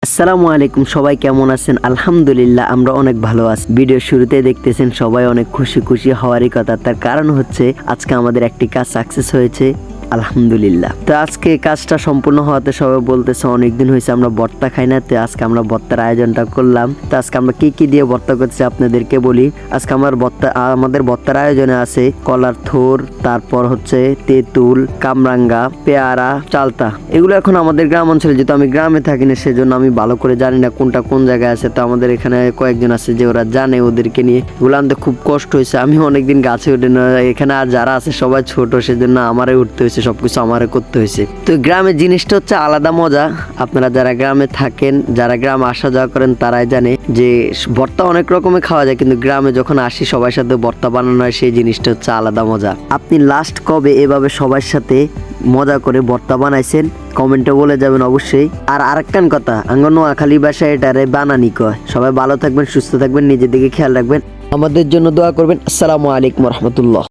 আসসালামু আলাইকুম, সবাই কেমন আছেন? আলহামদুলিল্লাহ আমরা অনেক ভালো আছি। ভিডিও শুরুতে দেখতেছেন সবাই অনেক খুশি খুশি হওয়ারই কথা। তার কারণ হচ্ছে আজকে আমাদের একটি কাজ সাকসেস হয়েছে, আলহামদুলিল্লাহ। তো আজকে কাজটা সম্পূর্ণ হওয়াতে সবাই বলতেছে অনেকদিন হয়েছে আমরা ভর্তা খাই না, তো আজকে আমরা ভর্তার আয়োজনটা করলাম। তো আজকে আমরা কি কি দিয়ে ভর্তা করতেছি আপনাদেরকে বলি। আজকে আমাদের ভর্তার আয়োজনে আছে কলার থোর, তারপর হচ্ছে তেঁতুল, কামরাঙ্গা, পেয়ারা, চালতা। এগুলো এখন আমাদের গ্রাম অঞ্চলে, যেহেতু আমি গ্রামে থাকি না সেজন্য আমি ভালো করে জানি না কোনটা কোন জায়গায় আছে। তো আমাদের এখানে কয়েকজন আছে যে ওরা জানে, ওদেরকে নিয়ে এগুলো আনতে খুব কষ্ট হয়েছে। আমি অনেকদিন গাছে উঠে না, এখানে আর যারা আছে সবাই ছোট, সেজন্য আমারই উঠতে হয়েছে, সবকিছু আমারে করতে হয়েছে। তো গ্রামের জিনিসটা হচ্ছে আলাদা মজা। আপনারা যারা গ্রামে থাকেন, যারা গ্রামে আসা যাওয়া করেন তারাই জানে যে ভর্তা অনেক রকমের খাওয়া যায়, কিন্তু গ্রামে যখন আসি সবার সাথে ভর্তা বানানো হয় সেই জিনিসটা হচ্ছে আলাদা মজা। আপনি লাস্ট কবে এভাবে সবার সাথে মজা করে ভর্তা বানাইছেন কমেন্টে বলে যাবেন অবশ্যই। আর আরেকটান কথা, আঙ্গ নোয়াখালী ভাষায় এটারে বানানি কয়। সবাই ভালো থাকবেন, সুস্থ থাকবেন, নিজের দিকে খেয়াল রাখবেন, আমাদের জন্য দোয়া করবেন। আসসালামু আলাইকুম রহমতুল্লাহ।